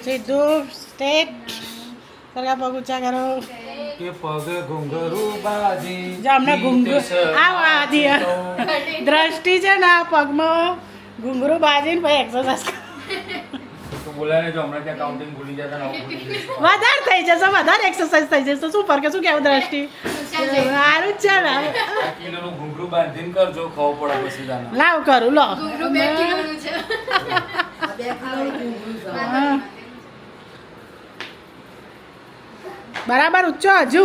સીધું સ્ટેટ સરખા પગ ઊંચા કરો કે પગ ઘુંઘરું બાજી જો અમને ઘુંઘરું આ વાદી દ્રષ્ટિ છે ને આ પગમાં ઘુંઘરું બાજીને પછી એક્સરસાઇઝ તો બોલાય ને જો હમણાં ત્યાં કાઉન્ટિંગ ભૂલી જતા ને આવું ભૂલી જઈશ. વધારે થઈ જશે વધારે એક્સરસાઇઝ થઈ જશે તો શું ફરકે શું કેવું દ્રષ્ટિ સારું જ છે ને આ કિલોનું ઘૂંઘરું બાંધીને કરજો ખબર પડે પછી તાને. લાવ કરું લો ઘૂંઘરું 2 કિલોનું છે. હા. બરાબર ઊંચો હજુ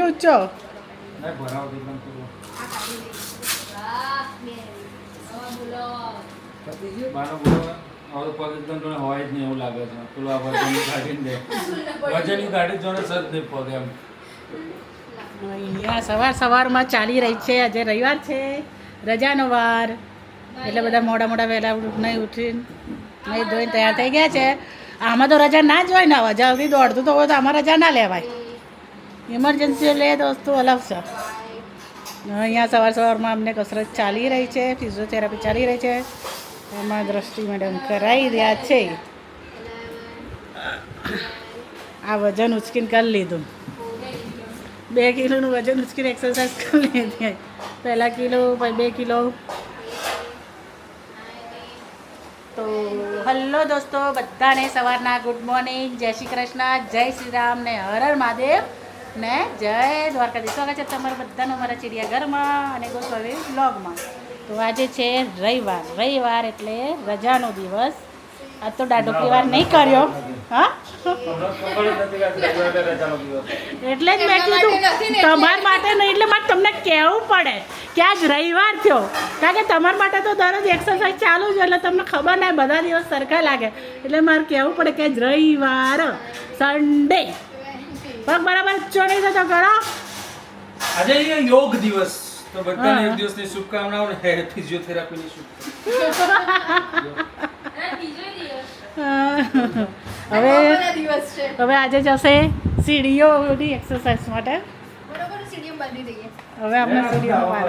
ઊંચો ના ભરાવતી પણ તું. વાહ, બે. હવે બોલો. બાનો બોલો હવે તો પગ એકદમ તને હોય જ નહીં એવું લાગે છે પેલું આ વજન કાઢીને દે વજન કાઢી જોડે સજ નહીં પગ એમ. અહીંયા સવારમાં ચાલી રહી છે આજે રવિવાર છે રજાનો વાર એટલે બધા મોડા વહેલા નહીં ઉઠીને નહીં ધોઈને તૈયાર થઈ ગયા છે આમાં તો રજા ના જ હોય ને હવે જલ્દી દોડતું તો હોય તો આમાં રજા ના લેવાય ઇમરજન્સી લે તો વસ્તુ અલગ છે અહીંયા સવારમાં અમને કસરત ચાલી રહી છે ફિઝિયોથેરાપી ચાલી રહી છે એમાં દ્રષ્ટિ મેડમ કરાવી રહ્યા છે આ વજન ઉચકીને કરી લીધું 2 કિલોનું વજન ઉચકીને એક્સરસાઇઝ કરી લીધી પહેલાં કિલો પછી 2 કિલો તો હલો દોસ્તો બધાને સવારના ગુડ મોર્નિંગ જય શ્રી કૃષ્ણ જય શ્રી રામ ને હર હર મહાદેવ ને જય દ્વારકાધીશ સ્વાગત છે તમારું બધાનું અમારા ચિડિયાઘરમાં અને ગોસ્વામી બ્લોગમાં તો આજે છે રવિવાર એટલે રજાનો દિવસ આજ તો દાઢોકરી વાર નહીં કર્યો હા હમણાં ખબર જ નથી કે આજે રજાનો દિવસ. એટલે જ મેં કીધું તમારા માટે નહીં એટલે મારે તમને કહેવું પડે કે આજ રવિવાર થયો કારણ કે તમારા માટે તો દરરોજ એક્સરસાઇઝ ચાલુ છે એટલે તમને ખબર નહીં બધા દિવસ સરખા લાગે એટલે મારે કહેવું પડે કે આજ રવિવાર સન્ડે પગ બરાબર ઊંચો નહીં થતો કરો આજે અહીંયા યોગ દિવસ તો બધાને એક દિવસની શુભકામનાઓ ને ફિઝિયોથેરાપીની હવે બપોરના દિવસ છે. હવે આજે જશે સીડીઓની એક્સરસાઇઝ માટે બરોબર, સીડીઓ બાંધી દઈએ. હવે આપણે સીડીઓમાં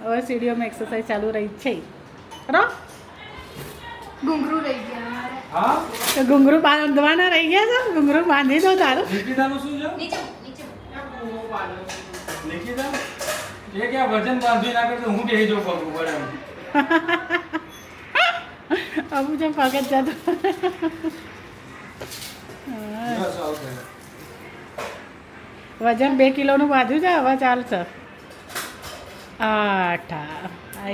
હવે સીડીઓમાં એક્સરસાઇઝ ચાલુ રહી છે બરો ઘૂંઘરું રહી ગયા અમારે. હા તો ઘૂંઘરું બાંધવાના રહી ગયા છે ઘૂંઘરું બાંધી દો તારું નિકિતાનું શું છે નીચે નિકિતા એ કે આ વજન બાંધી ના કરતો હું બેહી જાઉં પગ ઉપર એમ. અમુક જે પગ જ જતો બસ આવશે. વજન 2 કિલોનું બાંધ્યું છે હવે ચાલશે આ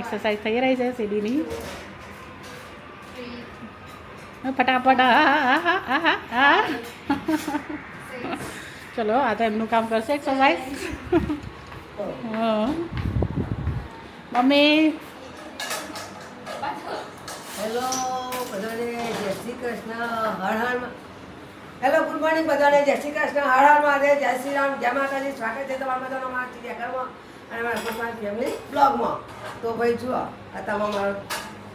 એક્સરસાઇઝ થઈ રહી છે સીડીની ફટાફટ હા ચલો આ તો એમનું કામ કરશે એક્સરસાઇઝ મમ્મી હેલો બધાને જય Shri Krishna Har Har hello good morning બધાને જય શ્રી કૃષ્ણ હર હર મહાદેવ જય શ્રી રામ જય માતાજી સ્વાગત છે તમારા બધાનો અમારા ચિડિયાઘરમાં અને અમારા ગોસ્વામી ફેમિલી બ્લોગમાં તો ભાઈ જુઓ આ તમારા મારો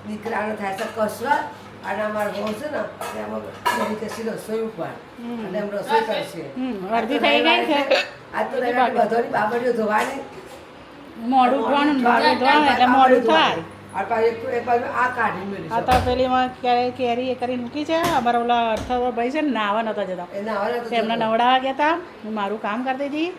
દીકરાનો થાય છે કસરત અને અમારો બહુ છે ને એમાં કશી રસોઈ ઉપર એટલે એમ રસોઈ કરશે અડધી થઈ ગઈ છે આજ તો બધાની બાબડીઓ ધોવાની મોડું ઉઠવાનું ને બાબુ ધોવાનું એટલે મોડું થાય આ પાછું એક બાજુ આ કાઢી આ મેળવી તો પેલીમાં ક્યારે કેરી એ કરીને મૂકી છે અમારા ઓલા અર્થવા ભાઈ છે ને નાવા નહોતા જતા એને આવડે તો એમને નવડાવવા ગયા હતા હું મારું કામ કરતી હતી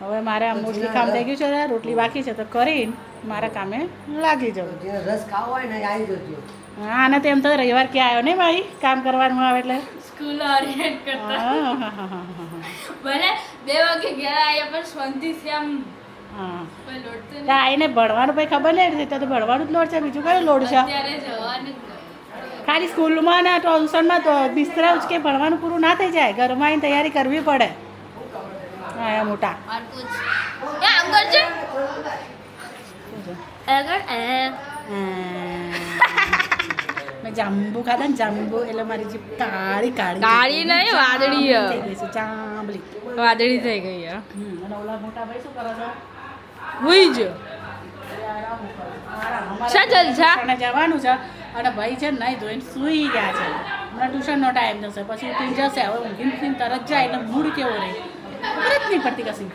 હવે મારે આ મોસ્ટલી કામ થઈ ગયું છે રોટલી બાકી છે તો કરીને મારા કામે લાગી જવું જેને રસ ખાવો હોય ને એ આવી જજો હા અને તેમ તો રવિવાર ક્યાં આવ્યો ને ભાઈ કામ કરવાનું આવે એટલે સ્કૂલ ઓરિએન્ટ કરતા હા ભલે 2 વાગે ઘેર આવ્યા પણ શાંતિથી આમ કોઈ લોટ તો નહીં. આવીને ભણવાનું ભાઈ ખબર નહીં તો ભણવાનું જ લોડ છે બીજું કયો લોડ છે અત્યારે જવાનું જ નથી. ખાલી સ્કૂલમાં ને ટ્યુશનમાં તો બિસ્તરા ઉચકે ભણવાનું પૂરું ના થઈ જાય ઘરમાં આવીને તૈયારી કરવી પડે હા એ મોટા મારતું જ. એ આમ કરજે. આગળ મેં જાંબુ ખાધા ને જાંબુ એટલે મારી જીભ કાળી કાળી કાળી નહીં, વાદળી હે. થઈ ગઈ છે જાંબલી વાદળી થઈ ગઈ યાર. અને ઓલા મોટા ભાઈ શું કરે છે હુઈ જો. અમારા શા જલસા? ટ્યુશને જવાનું છે અને ભાઈ છે ને નહીં ધોઈને સૂઈ ગયા છે હમણાં ટ્યુશનનો ટાઈમ જશે પછી ઉઠીને જશે હવે ઊંઘીને તરત જાય એટલે મૂડ કેવો રહે ખબર જ નહીં પડતી કશી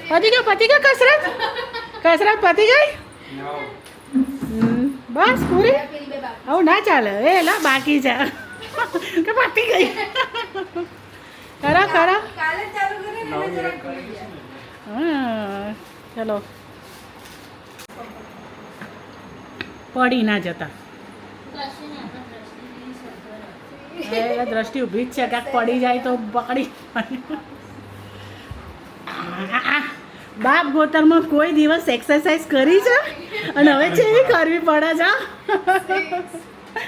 પતી ગયો કસરત પતી ગઈ બસ પૂરી આવું ના ચાલે એ લા બાકી છે કે પતી ગઈ ખરા ખરા કાલે ચાલુ કરીને એને જરાક ભૂલી ગયા. હા ચલો પડી ના જતા કશું નહીં, આપણે દ્રષ્ટિની સફર હતી. એ દ્રષ્ટિ ઊભી જ છે કાંક પડી જાય તો પકડી બાપ ગોતરમાં કોઈ દિવસ એક્સરસાઇઝ કરી છે અને હવે છે એવી કરવી પડે છે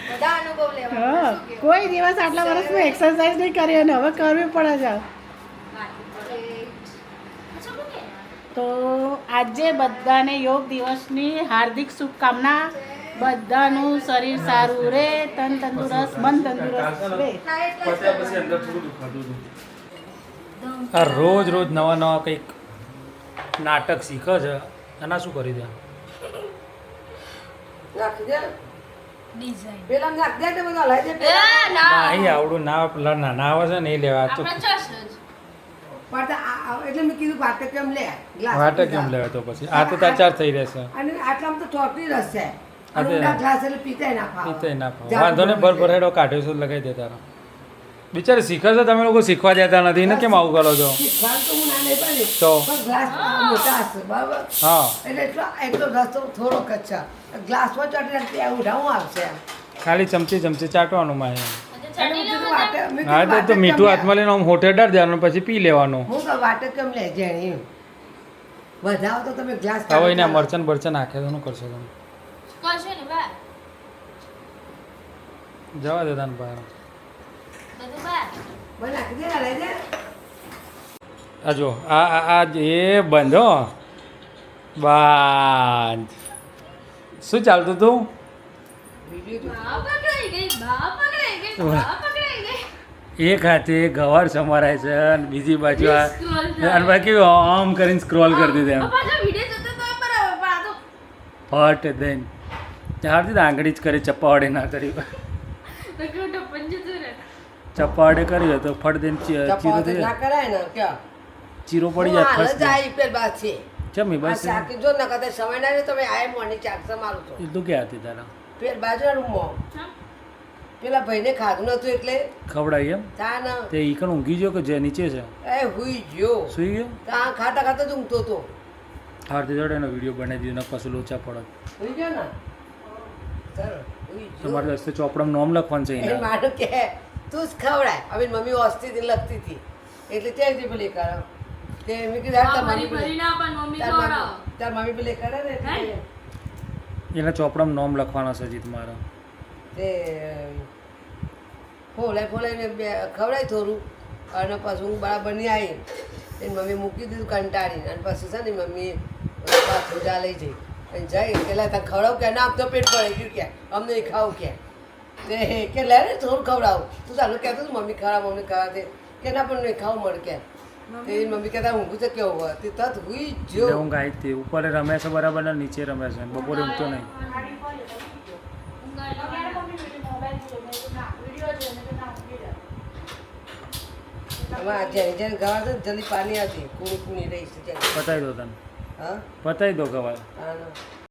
બધા અનુભવ લેવા હા કોઈ દિવસ આટલા વર્ષમાં એક્સરસાઇઝ નહીં કરી અને હવે કરવી પડે છે તો આજે બધાને યોગ દિવસની હાર્દિક શુભકામના બધાનું શરીર સારું રહે તન તંદુરસ્ત મન તંદુરસ્ત રહે પત્યા પછી અંદર થોડું દુખાતું હતું. આ રોજ રોજ નવા નવા કંઈક નાટક શીખે છે એના શું કરી દે નાખી દે ડિઝાઇન પેલા નાખ દે તો બધા લઈ દે પેલા. નહીં આવડું ના પેલા નાના આવે છે ને એ લેવા તો આપણા ચસ જ પણ તો એટલે મેં કીધું વાટે કેમ લે ગ્લાસ વાટે કેમ લેવા તો પછી આ તો તાર ચાર થઈ રહેશે અને આટલામાં તો ચોકડી રસ છે હા, અને તે- ઊંડા ગ્લાસ એટલે પીતાય ના ફાવે. પીતે ના પાવ વાંધો ને ભરભરેડો કાઢ્યો છે લગાવી દે તારો બિચારે શીખે છે તમે લોકો શીખવા દેતા નથી ને કેમ આવું કરો છો શીખવાનું તો હું ના નહીં પાડી. તો? પણ ગ્લાસ મોટા હશે બરાબર હા એટલે એટલો રસ્તો થોડો કચ્છા ગ્લાસમાં ચોટી ત્યાં ઊંડાવું આવશે ખાલી ચમચી ચમચી ચાટવાનું માં આજે અને ચડી હું કીધું લેવું વાટે મેં હા કીધું તો વાટે મીઠું કેમ હાથમાં લઈને આમ હોઠે ડાળ દેવાનું પછી પી લેવાનું હું તો વાટે કેમ લે જેણી વધાવો તો તમે ગ્લાસ હવે એને મરચન બરચન નાખે તો શું કરશો તમે કશું નહીં બા જવા દે તાન બહાર બધું બા મને નાખી દે લઈ દે આ જો આ એ બંધો બાંધ શું ચાલતું તું બા પકડાઈ ગઈ બા પકડાઈ ગઈ બા પકડાઈ ગઈ એક હાથે ગવાર સમારાય છે અને બીજી બાજુ આ Scroll થાય. અને બાકી આમ કરીને સ્ક્રોલ કરતી હતી એમ પાછો વિડિયો જોતો તો બરાબર પણ આ તો ફટ દઈને ત્યારથી આંગળી જ કરી ચપ્પાવાડે ના કરી કેવું ટપન જતું રહે ચપ્પાવાડે કર્યું તો ફટ દઈને ચીરો ચપાવત થઈ ના કરાય ને ક્યાં ચીરો પડી હું જાય હાલ ફસ જ આવી પેલ બાદ છે ચમી આ બસ શાકી જો ન કદાચ સમય ના રહ્યો તમે આય મોની ચાકસા મારું છો એટલું ક્યાં હતી તારા પેલ બાજુ રૂમમાં હા? પેલા ભાઈને ખાધું નતું એટલે ખવડાવી એમ તા ન તે ઈ કણ ઊંઘી ગયો કે જે નીચે છે એ હુઈ ગયો સુઈ ગયો તા ખાતા ખાતા જ ઊંઘતો હતો હારથી જોડે એનો વિડીયો બનાવી દીધો ને કશું લોચા પડત હુઈ ગયો ને ચાલો હુઈ ગયો તમારે રસ્તે ચોપડામાં નોમ લખવાનું છે એ એના માનું કે તું જ ખવડાય હવે મમ્મી ઓસ્તી હતી લખતી હતી એટલે ત્યાંથી પેલી કરો તે મેં કીધું હાલ તાર ભરી મમ્મી ભરી ના પણ મમ્મી તાર ખવડાવો. મમ્મી તાર મમ્મી પેલી કરે ને એટલે હે? એના ચોપડામાં નોમ લખવાનો છે જીત મારો તે ફોલાઈને ખવડાય થોડું અને પછી હું બરાબર નહીં આવી એની મમ્મી મૂકી દીધું કંટાળીને અને પછી છે ને મમ્મી પૂજા લઈ જઈ અને જઈ પેલા ત્યાં ખવડાવું કે ના આમ તો પેટ પડે ગયું કે અમને નહીં ખાવું કે તે કે લે ને થોડું ખવડાવું તું ચાલુ કહેતો તું મમ્મી ખવડાવ દે કે ના પણ નહીં ખાવું મળે કે તે એની મમ્મી કહેતા ઊંઘું છે કેવું હોય તે તત હુઈ એટલે જો ઊંઘ આવી જ હતી ઉપર રમે છે બરાબર ને નીચે રમે છે બપોરે ઊંઘતો નહીં આમાં જેની જેની ગવા છે ને જલ્દી પાણી આવતી કુણી કુણી રહી છે પતાવી દો તને હા પતાવી દો ગવાય હા